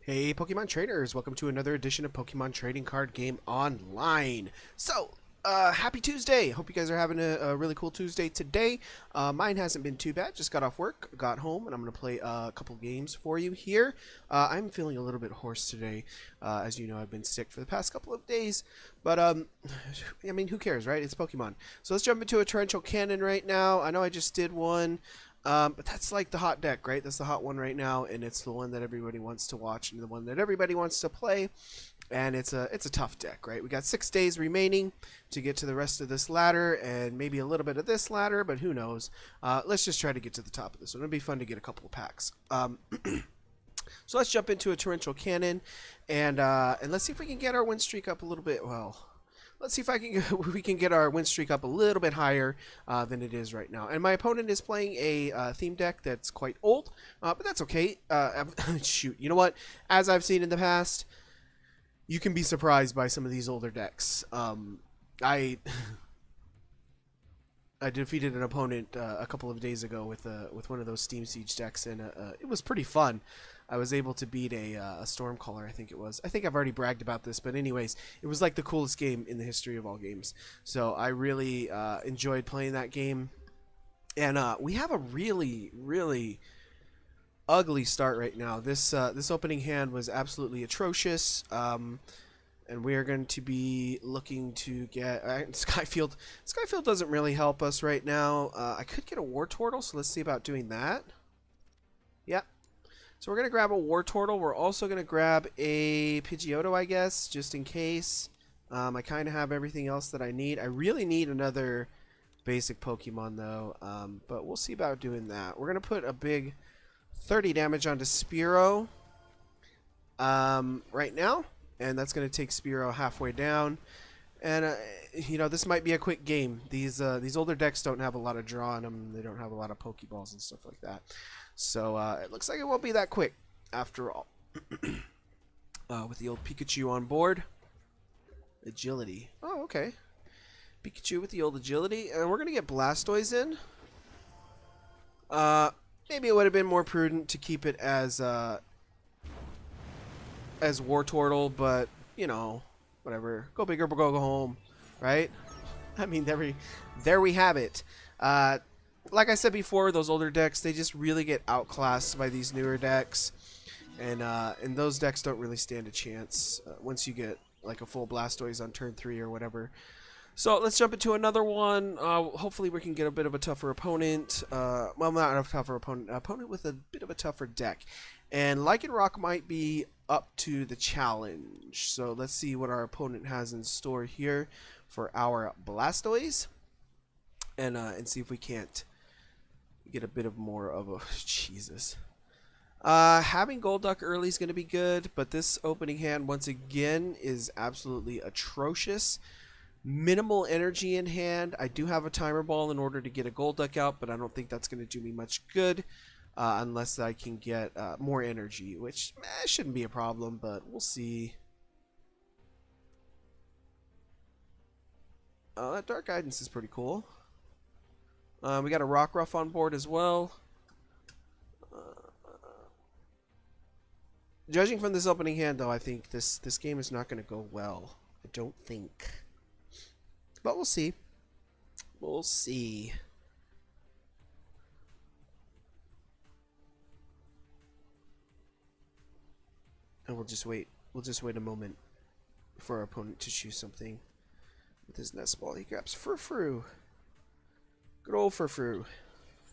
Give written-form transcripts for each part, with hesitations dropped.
Hey Pokemon trainers, welcome to another edition of Pokemon Trading Card Game Online. So, happy Tuesday! Hope you guys are having a really cool Tuesday today. Mine hasn't been too bad, just got off work, got home, and I'm going to play a couple games for you here. I'm feeling a little bit hoarse today. As you know, I've been sick for the past couple of days, but I mean, who cares, right? It's Pokemon. So let's jump into a Torrential Cannon right now. I know I just did one. But that's like the hot deck, right? That's the hot one right now, and it's the one that everybody wants to watch and the one that everybody wants to play. And it's a tough deck, right? We got 6 days remaining to get to the rest of this ladder, and maybe a little bit of this ladder, but who knows? Let's just try to get to the top of this one. It'll be fun to get a couple of packs. So let's jump into a Torrential Cannon, and let's see if we can get our win streak up a little bit. Well, let's see if we can get our win streak up a little bit higher than it is right now. And my opponent is playing a theme deck that's quite old, but that's okay. Shoot, you know what? As I've seen in the past, you can be surprised by some of these older decks. I defeated an opponent a couple of days ago with one of those Steam Siege decks, and it was pretty fun. I was able to beat a Stormcaller, I think it was. I think I've already bragged about this, but anyways, it was like the coolest game in the history of all games. So I really enjoyed playing that game. And we have a really, really ugly start right now. This opening hand was absolutely atrocious. And we are going to be looking to get Skyfield. Skyfield doesn't really help us right now. I could get a Wartortle, so let's see about doing that. Yep. So we're going to grab a Wartortle. We're also going to grab a Pidgeotto, I guess, just in case. I kind of have everything else that I need. I really need another basic Pokemon, though, but we'll see about doing that. We're going to put a big 30 damage onto Spearow right now, and that's going to take Spearow halfway down. And, you know, this might be a quick game. These older decks don't have a lot of draw in them. They don't have a lot of Pokeballs and stuff like that. So it looks like it won't be that quick after all. With the old Pikachu on board. Agility. Oh, okay. Pikachu with the old agility. And we're going to get Blastoise in. Maybe it would have been more prudent to keep it as Wartortle, but, you know, whatever. Go big or go home, right? I mean, there we have it. Like I said before, those older decks, they just really get outclassed by these newer decks. And those decks don't really stand a chance once you get like a full Blastoise on turn 3 or whatever. So let's jump into another one. Hopefully we can get a bit of a tougher opponent. Well, not a tougher opponent. An opponent with a bit of a tougher deck. And Lycanroc might be up to the challenge. So let's see what our opponent has in store here for our Blastoise. And see if we can't get a bit of more of a Jesus. Having Golduck early is going to be good, but this opening hand once again is absolutely atrocious. Minimal energy in hand. I do have a Timer Ball in order to get a Golduck out, but I don't think that's going to do me much good unless I can get more energy, which shouldn't be a problem, but we'll see. That Dark Guidance is pretty cool. We got a Rockruff on board as well. Judging from this opening hand, though, I think this game is not going to go well. I don't think. But we'll see. We'll see. And we'll just wait. We'll just wait a moment for our opponent to choose something. With his Nest Ball, he grabs Furfrou. Good old Furfrou.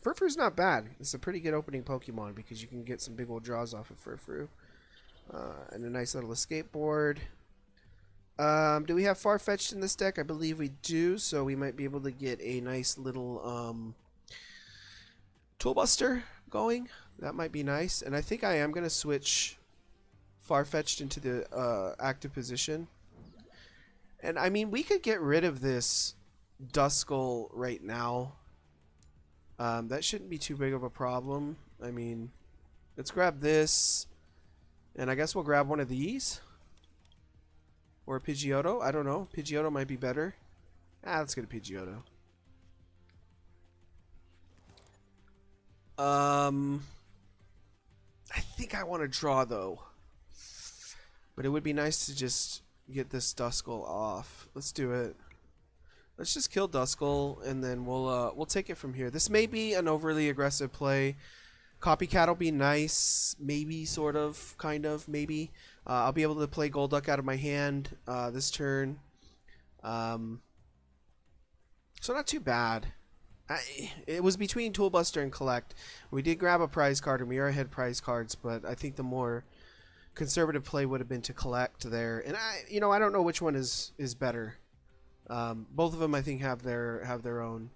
Furfru's not bad. It's a pretty good opening Pokemon because you can get some big old draws off of Furfrou. And a nice little escape board. Do we have Farfetch'd in this deck? I believe we do, so we might be able to get a nice little Toolbuster going. That might be nice. And I think I am going to switch Farfetch'd into the active position. And I mean, we could get rid of this Duskull right now. That shouldn't be too big of a problem. I mean, let's grab this. And I guess we'll grab one of these. Or a Pidgeotto. I don't know. Pidgeotto might be better. Let's get a Pidgeotto. I think I want to draw, though. But it would be nice to just get this Duskull off. Let's do it. Let's just kill Duskull, and then we'll take it from here. This may be an overly aggressive play. Copycat will be nice, maybe, sort of, kind of, maybe. I'll be able to play Golduck out of my hand this turn. So not too bad. It was between Toolbuster and Collect. We did grab a prize card, and we are ahead prize cards, but I think the more conservative play would have been to Collect there. And I don't know which one is better. Both of them, I think, have their own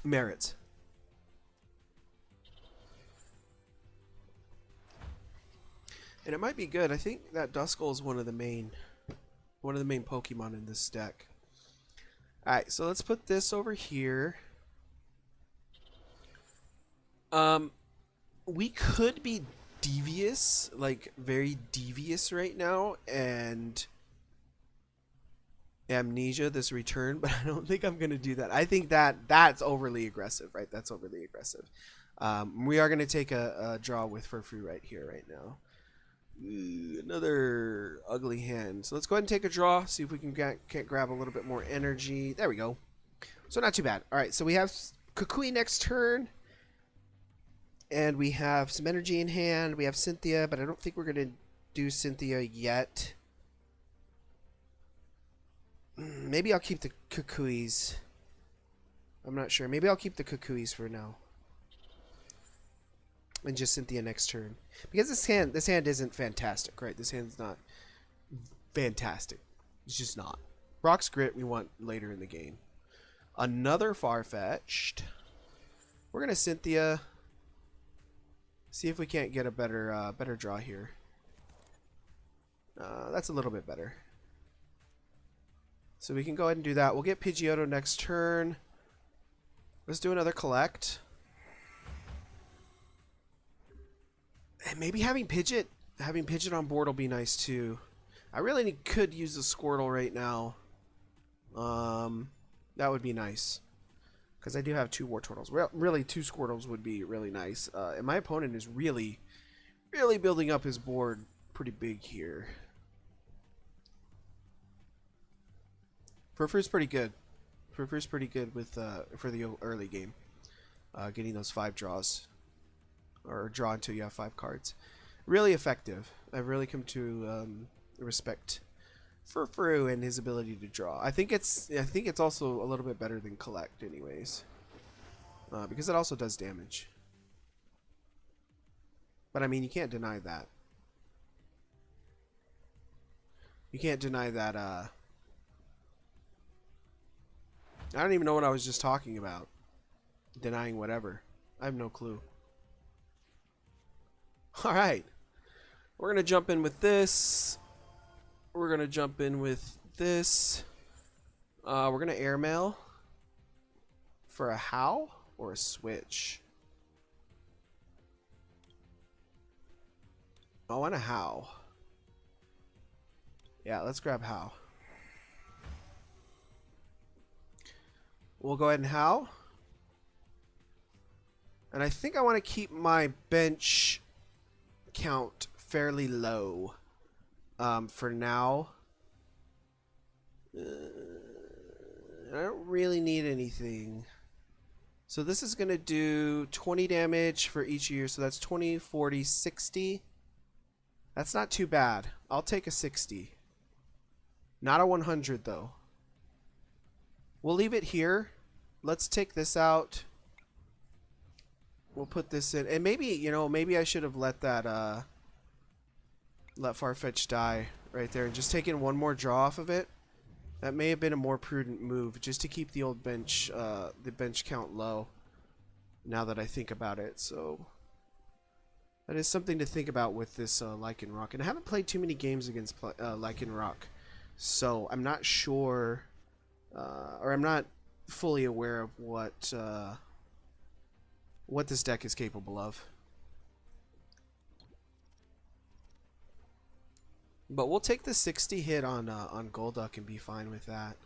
merits. And it might be good. I think that Duskull is one of the main Pokemon in this deck. Alright, so let's put this over here. We could be devious, like very devious right now, and Amnesia this return, but I don't think I'm going to do that. I think that's overly aggressive, right? That's overly aggressive. We are going to take a draw with Furfrou right here, right now. Ooh, another ugly hand. So let's go ahead and take a draw, see if we can grab a little bit more energy. There we go. So not too bad. All right, so we have Kukui next turn, and we have some energy in hand. We have Cynthia, but I don't think we're going to do Cynthia yet. Maybe I'll keep the Kukuis. I'm not sure. Maybe I'll keep the Kukuis for now. And just Cynthia next turn. Because this hand isn't fantastic, right? This hand's not fantastic. It's just not. Rock's Grit we want later in the game. Another Farfetch'd. We're gonna Cynthia. See if we can't get a better draw here. That's a little bit better. So we can go ahead and do that. We'll get Pidgeotto next turn. Let's do another Collect. And maybe having Pidgeot on board will be nice too. I really could use the Squirtle right now. That would be nice. Because I do have 2 Wartortles. Really, 2 Squirtles would be really nice. And my opponent is really building up his board pretty big here. Furfrou's pretty good. Furfrou's pretty good with for the early game. Getting those 5 draws. Or draw until you have 5 cards. Really effective. I've really come to respect Furfrou and his ability to draw. I think it's also a little bit better than Collect, anyways, because it also does damage. But I mean, you can't deny that. You can't deny that. I don't even know what I was just talking about. Denying whatever. I have no clue. Alright. We're going to jump in with this. We're going to jump in with this. We're going to airmail for a How or a Switch. I want a How. Yeah, let's grab How. We'll go ahead and How. And I think I want to keep my bench count fairly low for now. I don't really need anything. So this is going to do 20 damage for each year. So that's 20, 40, 60. That's not too bad. I'll take a 60. Not a 100 though. We'll leave it here. Let's take this out. We'll put this in, and maybe, maybe I should have let that let Farfetch die right there and just taken one more draw off of it. That may have been a more prudent move, just to keep the old bench, the bench count low. Now that I think about it, so that is something to think about with this Lycanroc. And I haven't played too many games against Lycanroc, so I'm not sure, or I'm not fully aware of what this deck is capable of. But we'll take the 60 hit on Golduck and be fine with that.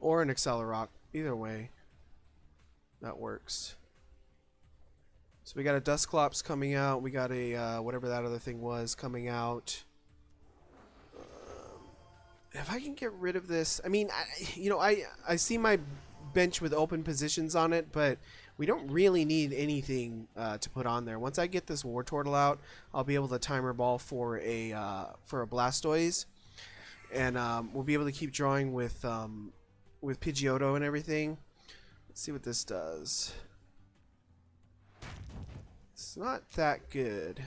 Or an Accelerock. Either way, that works. So we got a Dusclops coming out. We got a whatever that other thing was coming out. If I can get rid of this, I mean, I see my bench with open positions on it, but we don't really need anything to put on there. Once I get this War Turtle out, I'll be able to timer ball for a Blastoise, and we'll be able to keep drawing with Pidgeotto and everything. Let's see what this does. It's not that good.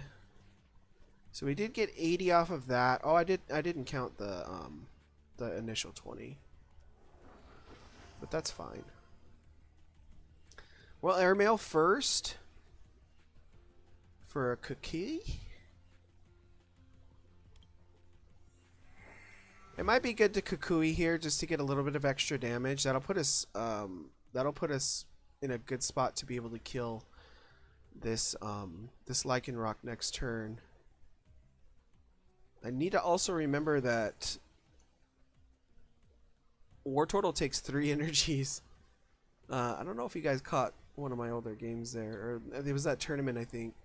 So we did get 80 off of that. Oh, I didn't count the initial 20. But that's fine. Well, airmail first for a Kukui. It might be good to Kukui here just to get a little bit of extra damage. That'll put us in a good spot to be able to kill this this Lycanroc next turn. I need to also remember that War Turtle takes 3 energies. I don't know if you guys caught one of my older games there, or it was that tournament, I think.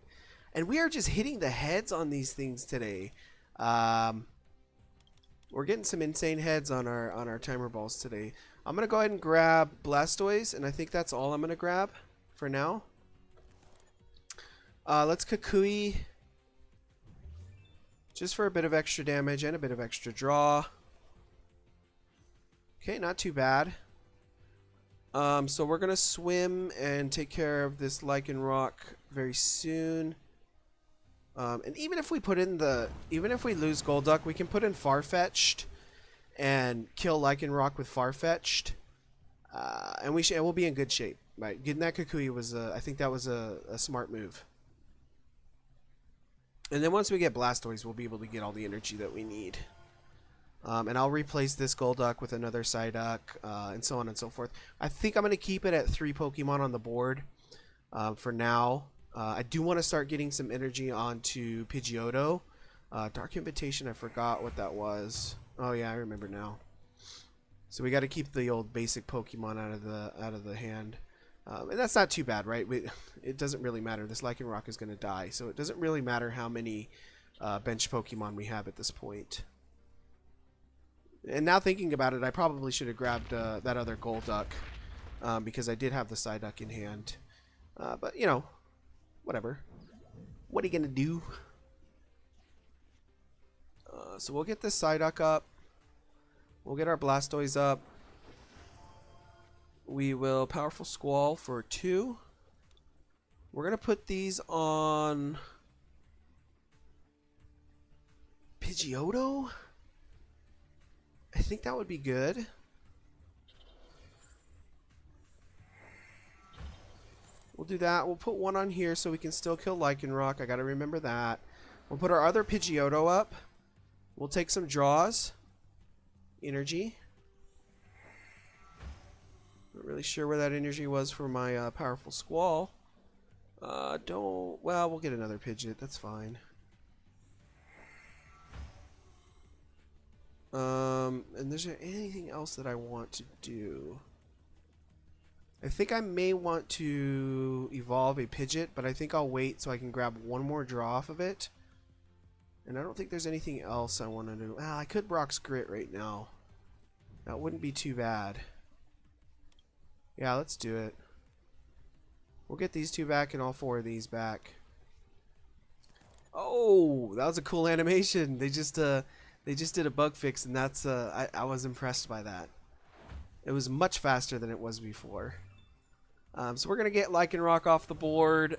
And we are just hitting the heads on these things today. We're getting some insane heads on our timer balls today. I'm gonna go ahead and grab Blastoise, and I think that's all I'm gonna grab for now. Let's Kukui, just for a bit of extra damage and a bit of extra draw. Okay, not too bad. So we're gonna swim and take care of this Lycanroc very soon. And even if we lose Golduck, we can put in Farfetch'd and kill Lycanroc with Farfetch'd, and we'll be in good shape. Right, getting that Kukui was I think that was a smart move. And then once we get Blastoise, we'll be able to get all the energy that we need. And I'll replace this Golduck with another Psyduck, and so on and so forth. I think I'm going to keep it at 3 Pokemon on the board for now. I do want to start getting some energy onto Pidgeotto. Dark Invitation, I forgot what that was. Oh yeah, I remember now. So we got to keep the old basic Pokemon out of the hand. And that's not too bad, right? It doesn't really matter. This Lycanroc is going to die, so it doesn't really matter how many bench Pokemon we have at this point. And now thinking about it, I probably should have grabbed that other Golduck because I did have the Psyduck in hand. But, you know, whatever. What are you going to do? So we'll get this Psyduck up. We'll get our Blastoise up. We will Powerful Squall for 2. We're going to put these on Pidgeotto. I think that would be good. We'll do that. We'll put one on here so we can still kill Lycanroc. I got to remember that. We'll put our other Pidgeotto up. We'll take some draws. Energy. Not really sure where that energy was for my Powerful Squall. Well, we'll get another Pidgeot. That's fine. And is there anything else that I want to do? I think I may want to evolve a Pidgeot, but I think I'll wait so I can grab one more draw off of it. And I don't think there's anything else I want to do. I could Brock's Grit right now. That wouldn't be too bad. Yeah, let's do it. We'll get these 2 back and all 4 of these back. Oh, that was a cool animation. They just did a bug fix, and that's I was impressed by that. It was much faster than it was before. So we're gonna get Lycanroc off the board.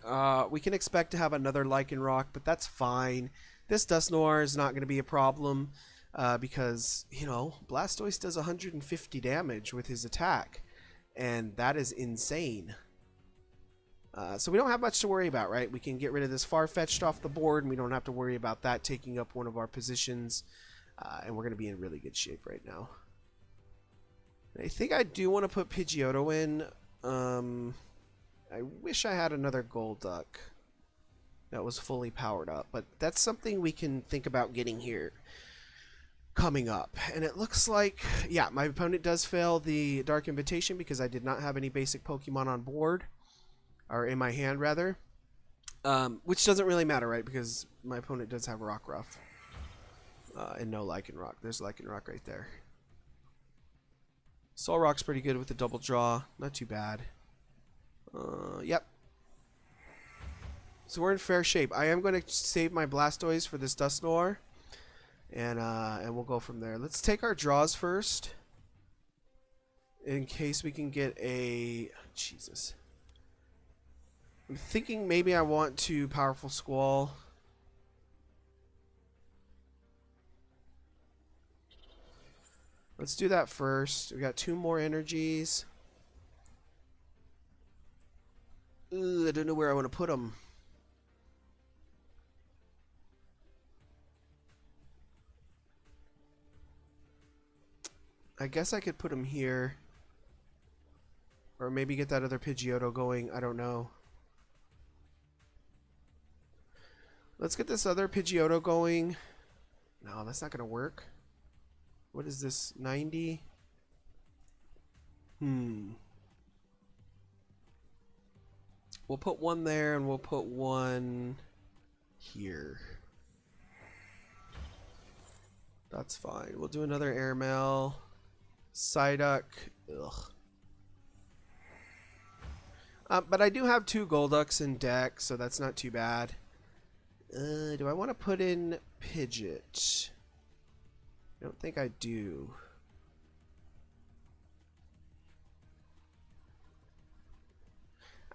We can expect to have another Lycanroc, but that's fine. This Dusknoir is not gonna be a problem because, you know, Blastoise does 150 damage with his attack, and that is insane. So we don't have much to worry about, right? We can get rid of this Farfetch'd off the board, and we don't have to worry about that taking up one of our positions. And we're going to be in really good shape right now. I think I do want to put Pidgeotto in. I wish I had another Golduck that was fully powered up, but that's something we can think about getting here coming up. And it looks like, yeah, my opponent does fail the Dark Invitation because I did not have any basic Pokemon on board, or in my hand rather. Which doesn't really matter, right? Because my opponent does have Rockruff. And no Lycanroc. There's Lycanroc right there. Solrock's pretty good with the double draw. Not too bad. Yep. So we're in fair shape. I am going to save my Blastoise for this Dusknoir. And we'll go from there. Let's take our draws first. In case we can get a... Jesus. I'm thinking maybe I want to Powerful Squall. Let's do that first. We got 2 more energies. I don't know where I want to put them. I guess I could put them here. Or maybe get that other Pidgeotto going. I don't know. Let's get this other Pidgeotto going. No, that's not going to work. What is this? 90? We'll put one there and we'll put one here. That's fine. We'll do another Airmail. Psyduck. Ugh. But I do have 2 Golducks in deck, so that's not too bad. Do I want to put in Pidgeot? I don't think I do.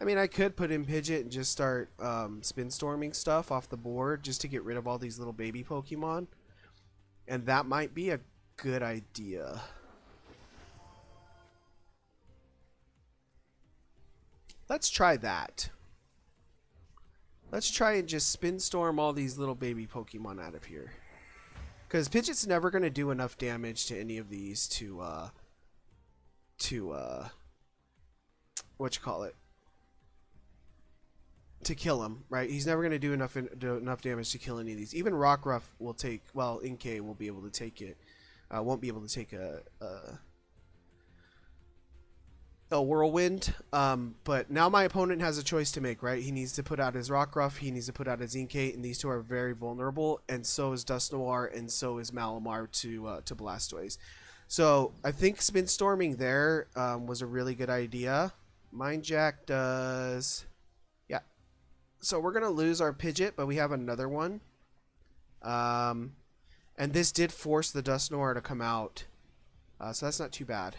I mean, I could put in Pidgeot and just start spin storming stuff off the board just to get rid of all these little baby Pokemon. And that might be a good idea. Let's try that. Let's try and just spin storm all these little baby Pokemon out of here. Because Pidgeot's never going to do enough damage to any of these to whatchamacallit, to kill him, right? He's never going to do enough damage to kill any of these. Even Rockruff will take, well, Inkay will be able to take it. Won't be able to take a Whirlwind. But now my opponent has a choice to make, right? He needs to put out his Rockruff, he needs to put out his Inkay, and these two are very vulnerable, and so is Dusknoir, and so is Malamar to Blastoise. So I think spin storming there was a really good idea. Mind Jack does... yeah. So we're going to lose our Pidgeot, but we have another one. And this did force the Dusknoir to come out. So that's not too bad.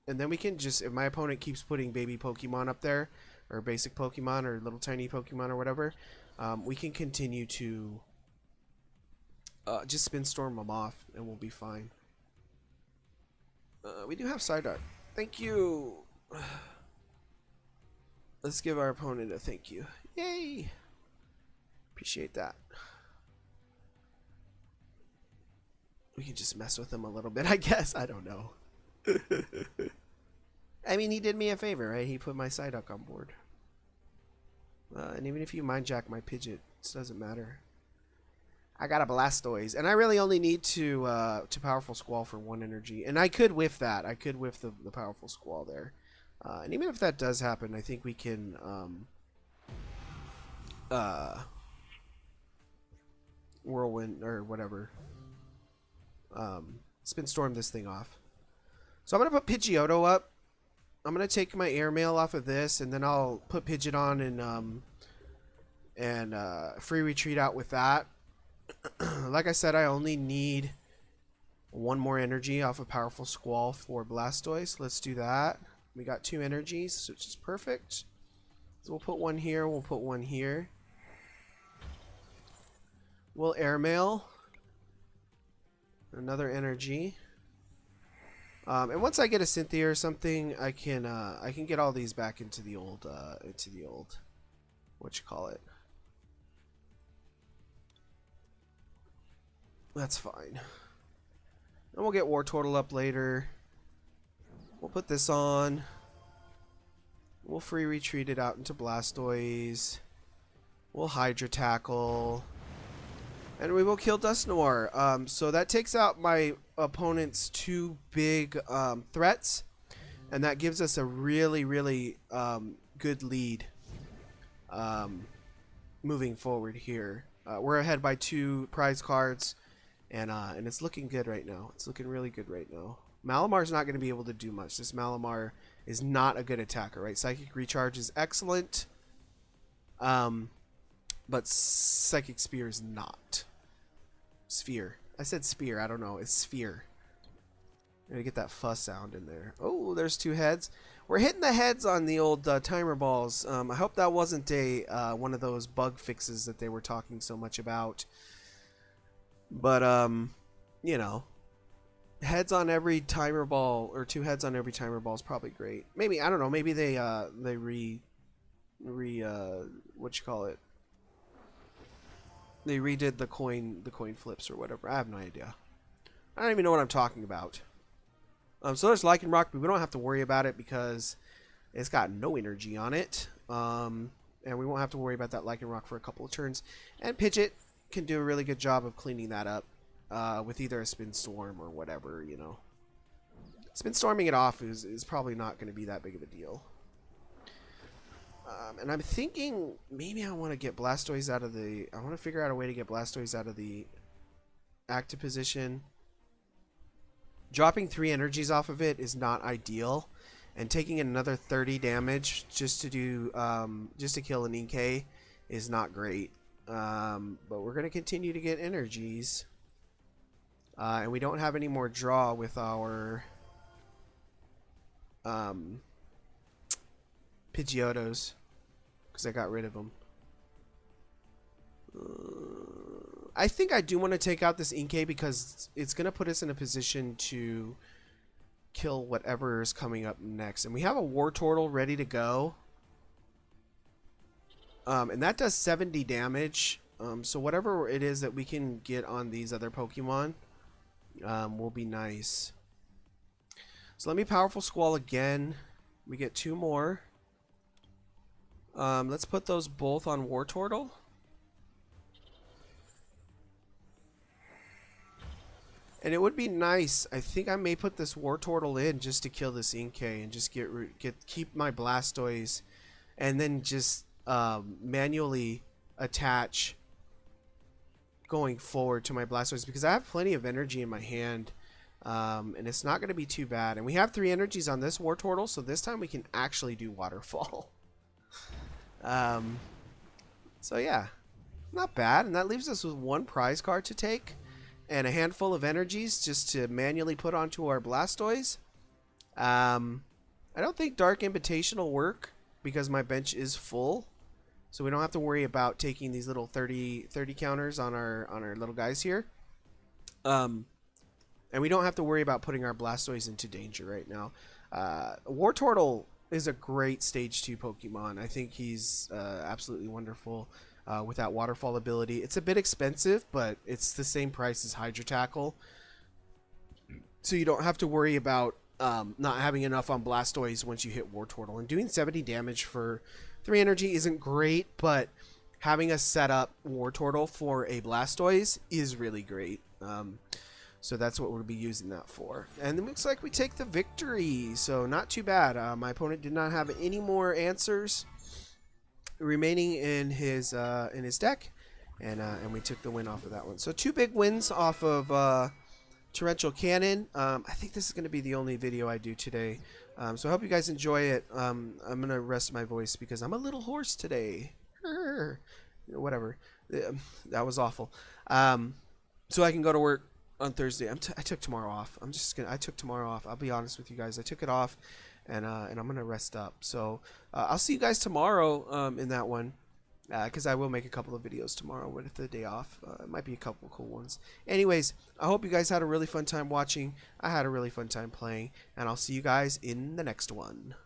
And then we can just, if my opponent keeps putting baby Pokemon up there, or basic Pokemon, or little tiny Pokemon, or whatever, we can continue to just spin storm them off, and we'll be fine. We do have Psyduck. Thank you! Let's give our opponent a thank you. Yay! Appreciate that. We can just mess with him a little bit, I guess. I don't know. I mean, he did me a favor, right? He put my Psyduck on board. And even if you mind jack my Pidgeot, it doesn't matter. I got a Blastoise, and I really only need to Powerful Squall for 1 energy. And I could whiff that. I could whiff the Powerful Squall there. And even if that does happen, I think we can Whirlwind or whatever. Spin Storm this thing off. So I'm going to put Pidgeotto up. I'm going to take my Airmail off of this, and then I'll put Pidgeot on and free retreat out with that. Like I said, I only need 1 more energy off of Powerful Squall for Blastoise. Let's do that. We got 2 energies, which is perfect. So we'll put 1 here, we'll put 1 here. We'll Airmail. Another energy. And once I get a Cynthia or something, I can get all these back into the old whatchamacallit. That's fine. And we'll get Wartortle up later. We'll put this on. We'll free retreat it out into Blastoise. We'll Hydra Tackle. And we will kill Dusknoir. So that takes out my opponent's 2 big threats. And that gives us a really, really good lead moving forward here. We're ahead by 2 prize cards, and it's looking good right now. It's looking really good right now. Malamar's not going to be able to do much. This Malamar is not a good attacker, right? Psychic Recharge is excellent, but Psychic Spear is not. Sphere. I said spear. I don't know. It's sphere. I'm going to get that fuss sound in there. Oh, there's 2 heads. We're hitting the heads on the old timer balls. I hope that wasn't one of those bug fixes that they were talking so much about. But, you know, heads on every timer ball, or 2 heads on every timer ball is probably great. Maybe, I don't know, maybe they what you call it? They redid the coin flips or whatever. I have no idea. I don't even know what I'm talking about. So there's Lycanroc, but we don't have to worry about it because it's got no energy on it. And we won't have to worry about that Lycanroc for a couple of turns. And Pidgeot can do a really good job of cleaning that up with either a Spin Storm or whatever, you know. Spin Storming it off is probably not going to be that big of a deal. And I'm thinking maybe I want to get Blastoise out of the... I want to figure out a way to get Blastoise out of the active position. Dropping 3 energies off of it is not ideal. And taking another 30 damage just to do... just to kill an Inkay is not great. But we're going to continue to get energies. And we don't have any more draw with our... Pidgeotos, because I got rid of them. I think I do want to take out this Inkay because it's going to put us in a position to kill whatever is coming up next. And we have a Wartortle ready to go. And that does 70 damage. So whatever it is that we can get on these other Pokemon will be nice. So let me Powerful Squall again. We get 2 more. Let's put those both on Wartortle. And it would be nice. I think I may put this Wartortle in just to kill this Inkay and just keep my Blastoise, and then just manually attach going forward to my Blastoise because I have plenty of energy in my hand. And it's not going to be too bad. And we have 3 energies on this Wartortle, so this time we can actually do Waterfall. So yeah, not bad. And that leaves us with 1 prize card to take and a handful of energies just to manually put onto our Blastoise. I don't think Dark Invitation will work because my bench is full, so we don't have to worry about taking these little 30 counters on our little guys here. And we don't have to worry about putting our Blastoise into danger right now. Wartortle is a great Stage 2 Pokemon. I think he's absolutely wonderful with that Waterfall ability. It's a bit expensive, but it's the same price as Hydro Tackle. So you don't have to worry about not having enough on Blastoise once you hit Wartortle. And doing 70 damage for 3 energy isn't great, but having a set up Wartortle for a Blastoise is really great. So that's what we'll be using that for. And it looks like we take the victory. So not too bad. My opponent did not have any more answers remaining in his deck. And we took the win off of that one. So 2 big wins off of Torrential Cannon. I think this is going to be the only video I do today. So I hope you guys enjoy it. I'm going to rest my voice because I'm a little hoarse today. Whatever. That was awful. So I can go to work on Thursday. I took tomorrow off. I took tomorrow off. I'll be honest with you guys. I took it off, and I'm gonna rest up. So I'll see you guys tomorrow in that one, because I will make a couple of videos tomorrow with the day off. It might be a couple of cool ones. Anyways, I hope you guys had a really fun time watching. I had a really fun time playing, and I'll see you guys in the next one.